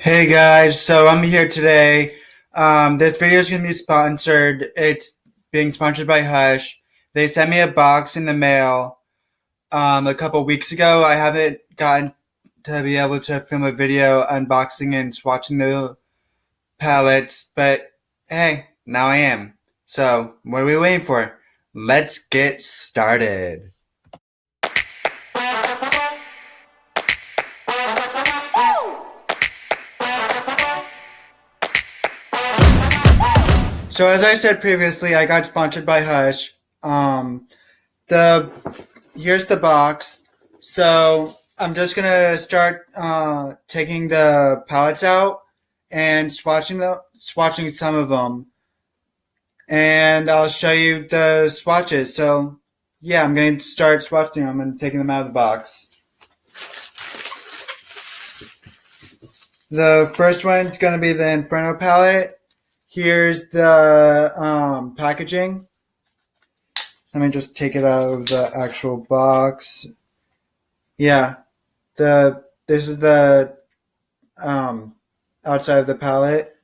Hey guys, so I'm here today. This video is going to be sponsored. It's being sponsored by Hush. They sent me a box in the mail a couple weeks ago. I haven't gotten to be able to film a video unboxing and swatching the palettes, but hey, now I am. So, what are we waiting for? Let's get started. So as I said previously, I got sponsored by Hush. The Here's the box. So I'm just gonna start taking the palettes out and swatching some of them, and I'll show you the swatches. So yeah, I'm gonna start swatching them and taking them out of the box. The first one's gonna be the Inferno palette. Here's the packaging. Let me just take it out of the actual box. Yeah, this is the outside of the palette.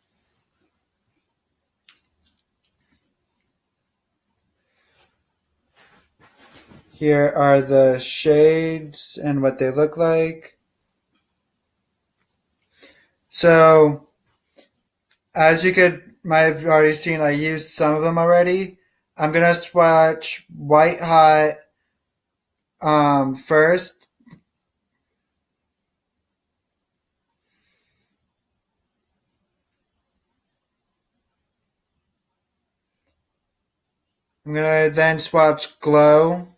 Here are the shades and what they look like. So, as you might have already seen, I used some of them already. I'm gonna swatch White Hot first. I'm gonna then swatch Glow.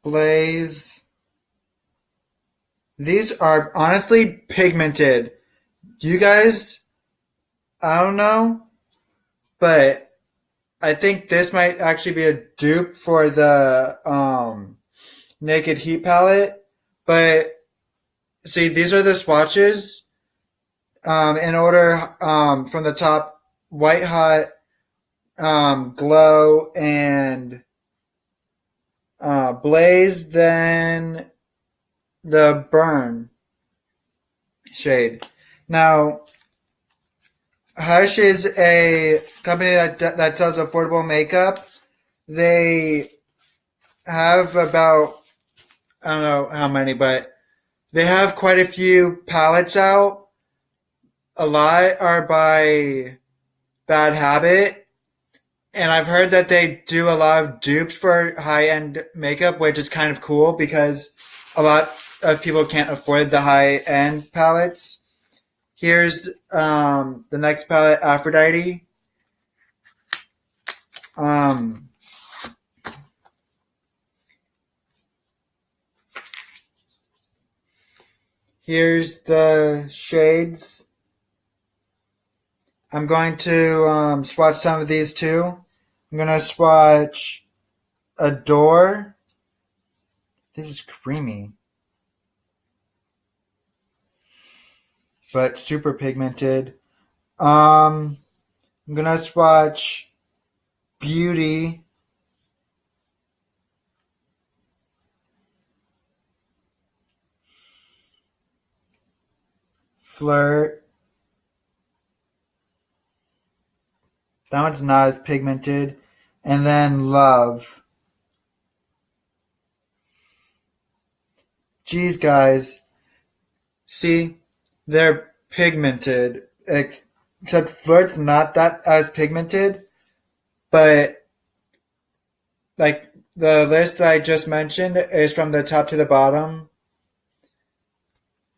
Blaze. These are honestly pigmented. You guys, I don't know, but I think this might actually be a dupe for the Naked Heat palette. But see, these are the swatches in order from the top: White Hot, Glow, and Blaze, then the Burn shade. Now, Hush is a company that sells affordable makeup. They have about, I don't know how many, but they have quite a few palettes out. A lot are by Bad Habit, and I've heard that they do a lot of dupes for high-end makeup, which is kind of cool because a lot of people can't afford the high-end palettes. Here's the next palette, Aphrodite. Um, Here's the shades. I'm going to swatch some of these too. I'm going to swatch Adore. This is creamy, but super pigmented. I'm going to swatch Beauty. Flirt. That one's not as pigmented. And then Love. Geez, guys. See, they're pigmented. Except Flirt's not that as pigmented. But, like, the list that I just mentioned is from the top to the bottom.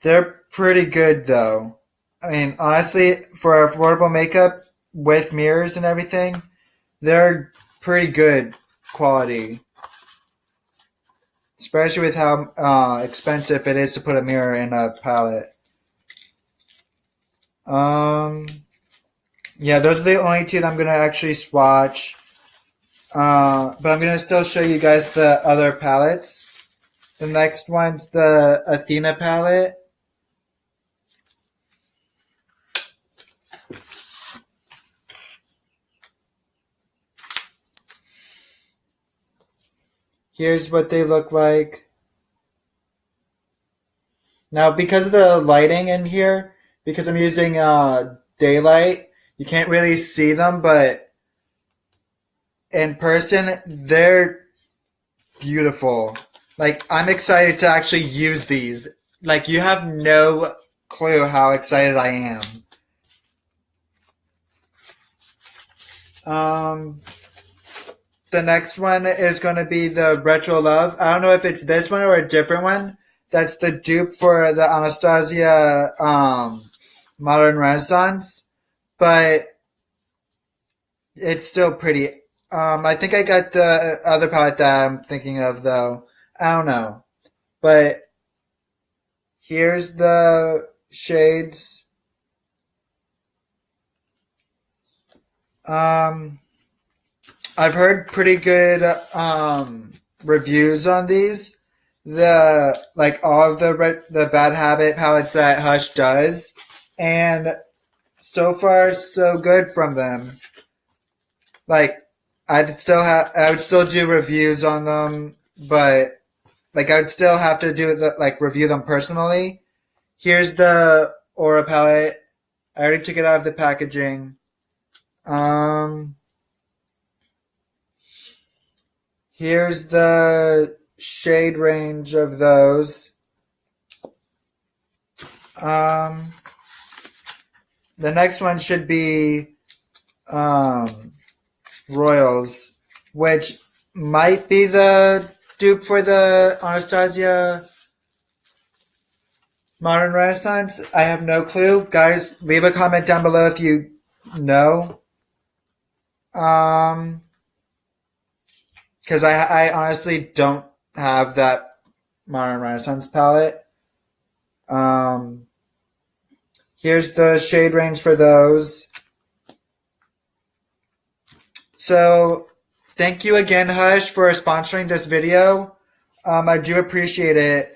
They're pretty good, though. I mean, honestly, for affordable makeup with mirrors and everything, they're pretty good quality. Especially with how expensive it is to put a mirror in a palette. Yeah, those are the only two that I'm gonna actually swatch. But I'm gonna still show you guys the other palettes. The next one's the Athena palette. Here's what they look like. Now, because of the lighting in here, because I'm using daylight, you can't really see them, but in person, they're beautiful. Like, I'm excited to actually use these. Like, you have no clue how excited I am. Um, the next one is going to be the Retro Love. I don't know if it's this one or a different one. That's the dupe for the Anastasia Modern Renaissance, but it's still pretty. I think I got the other palette that I'm thinking of, though. I don't know. But here's the shades. Um, I've heard pretty good reviews on these. The like all of the Bad Habit palettes that Hush does, and so far so good from them. Like I would still do reviews on them, but like I would still have to do like review them personally. Here's the Aura palette. I already took it out of the packaging. Um, Here's the shade range of those. Um, the next one should be Royals, which might be the dupe for the Anastasia Modern Renaissance. I have no clue. Guys, leave a comment down below if you know. Because I honestly don't have that Modern Renaissance palette. Here's the shade range for those. So, thank you again, Hush, for sponsoring this video. I do appreciate it.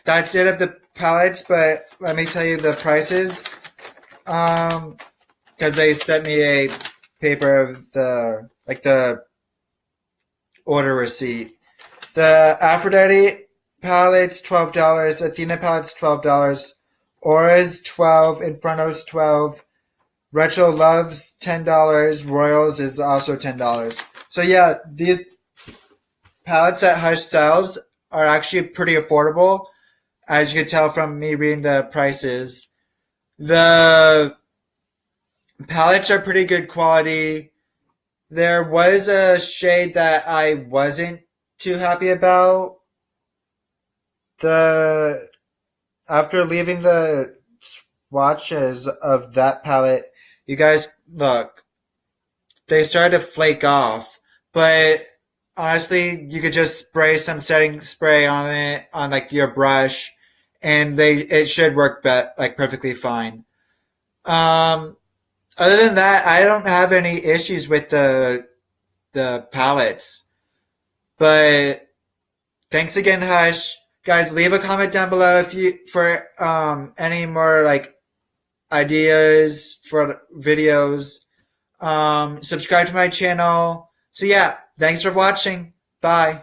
That's it of the palettes, but let me tell you the prices. Because they sent me a paper of the order receipt. The Aphrodite palette's $12. Athena palette's $12. Aura's $12. Inferno's $12. Retro Love's $10. Royals is also $10. So yeah, these palettes that Hush sells are actually pretty affordable, as you can tell from me reading the prices. The palettes are pretty good quality. There was a shade that I wasn't too happy about. After leaving the swatches of that palette, you guys look, they started to flake off. But honestly, you could just spray some setting spray on it on like your brush, and it should work like perfectly fine. Other than that, I don't have any issues with the palettes. But thanks again, Hush. Guys, leave a comment down below if you for any more like ideas for videos. Subscribe to my channel. So yeah, thanks for watching. Bye.